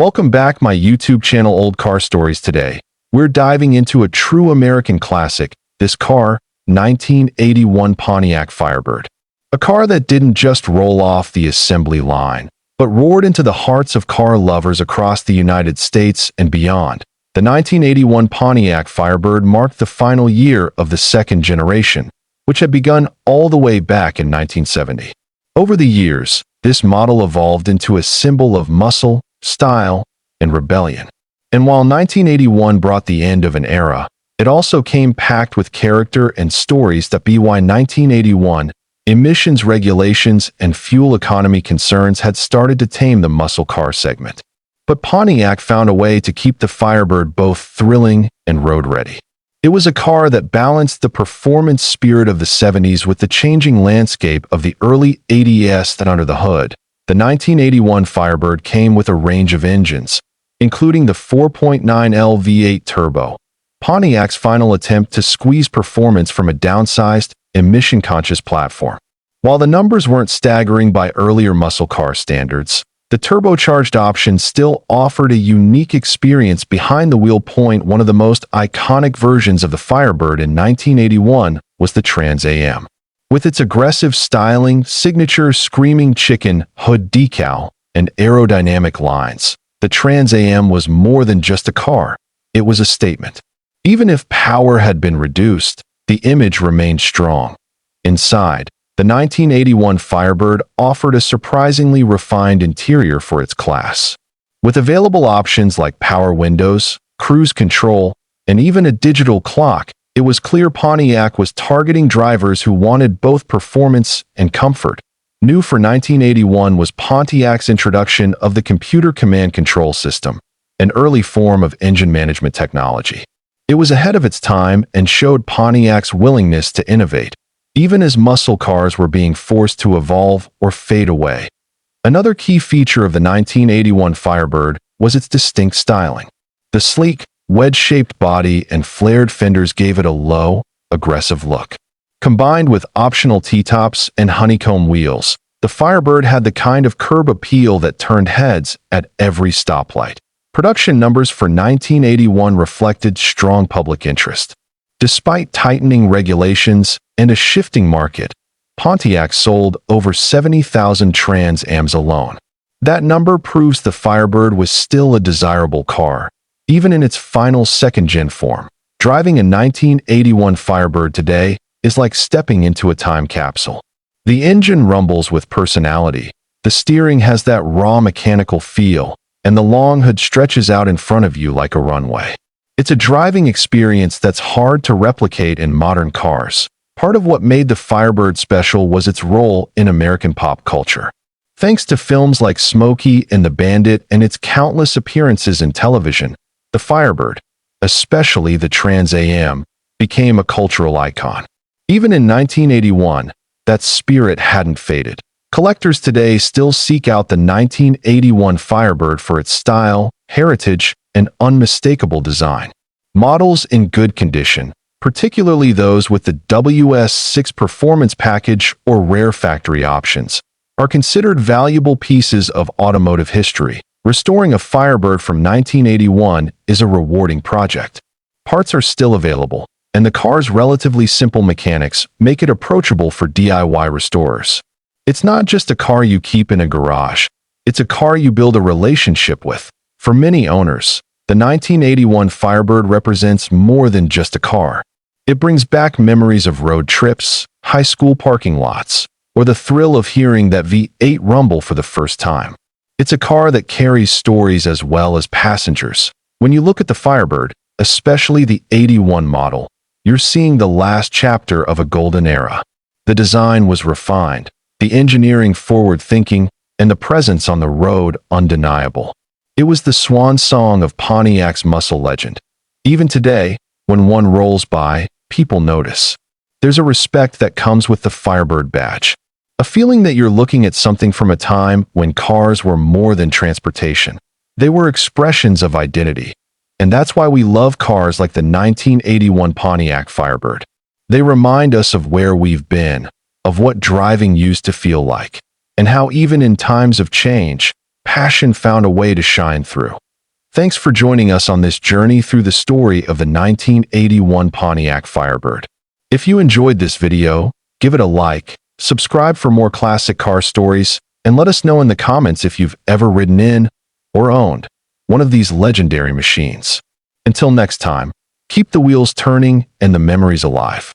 Welcome back my YouTube channel Old Car Stories. Today, we're diving into a true American classic, this car, 1981 Pontiac Firebird. A car that didn't just roll off the assembly line, but roared into the hearts of car lovers across the United States and beyond. The 1981 Pontiac Firebird marked the final year of the second generation, which had begun all the way back in 1970. Over the years, this model evolved into a symbol of muscle, style, and rebellion. And while 1981 brought the end of an era, it also came packed with character and stories that by 1981, emissions regulations and fuel economy concerns had started to tame the muscle car segment. But Pontiac found a way to keep the Firebird both thrilling and road-ready. It was a car that balanced the performance spirit of the 70s with the changing landscape of the early 80s. That under the hood, the 1981 Firebird came with a range of engines, including the 4.9L V8 turbo, Pontiac's final attempt to squeeze performance from a downsized, emission-conscious platform. While the numbers weren't staggering by earlier muscle car standards, the turbocharged option still offered a unique experience behind the wheel. One of the most iconic versions of the Firebird in 1981 was the Trans Am. With its aggressive styling, signature screaming chicken hood decal, and aerodynamic lines, the Trans Am was more than just a car. It was a statement. Even if power had been reduced, the image remained strong. Inside, the 1981 Firebird offered a surprisingly refined interior for its class. With available options like power windows, cruise control, and even a digital clock, it was clear Pontiac was targeting drivers who wanted both performance and comfort. New for 1981 was Pontiac's introduction of the computer command control system, an early form of engine management technology. It was ahead of its time and showed Pontiac's willingness to innovate, even as muscle cars were being forced to evolve or fade away. Another key feature of the 1981 Firebird was its distinct styling. The sleek, wedge-shaped body and flared fenders gave it a low, aggressive look. Combined with optional T-tops and honeycomb wheels, the Firebird had the kind of curb appeal that turned heads at every stoplight. Production numbers for 1981 reflected strong public interest. Despite tightening regulations and a shifting market, Pontiac sold over 70,000 Trans Ams alone. That number proves the Firebird was still a desirable car, even in its final second-gen form. Driving a 1981 Firebird today is like stepping into a time capsule. The engine rumbles with personality, the steering has that raw mechanical feel, and the long hood stretches out in front of you like a runway. It's a driving experience that's hard to replicate in modern cars. Part of what made the Firebird special was its role in American pop culture. Thanks to films like Smokey and the Bandit and its countless appearances in television, the Firebird, especially the Trans Am, became a cultural icon. Even in 1981, that spirit hadn't faded. Collectors today still seek out the 1981 Firebird for its style, heritage, and unmistakable design. Models in good condition, particularly those with the WS6 performance package or rare factory options, are considered valuable pieces of automotive history. Restoring a Firebird from 1981 is a rewarding project. Parts are still available, and the car's relatively simple mechanics make it approachable for DIY restorers. It's not just a car you keep in a garage, it's a car you build a relationship with. For many owners, the 1981 Firebird represents more than just a car. It brings back memories of road trips, high school parking lots, or the thrill of hearing that V8 rumble for the first time. It's a car that carries stories as well as passengers. When you look at the Firebird, especially the 81 model, you're seeing the last chapter of a golden era. The design was refined, the engineering forward-thinking, and the presence on the road undeniable. It was the swan song of Pontiac's muscle legend. Even today, when one rolls by, people notice. There's a respect that comes with the Firebird badge. A feeling that you're looking at something from a time when cars were more than transportation. They were expressions of identity. And that's why we love cars like the 1981 Pontiac Firebird. They remind us of where we've been, of what driving used to feel like, and how even in times of change, passion found a way to shine through. Thanks for joining us on this journey through the story of the 1981 Pontiac Firebird. If you enjoyed this video, give it a like, subscribe for more classic car stories, and let us know in the comments if you've ever ridden in or owned one of these legendary machines. Until next time, keep the wheels turning and the memories alive.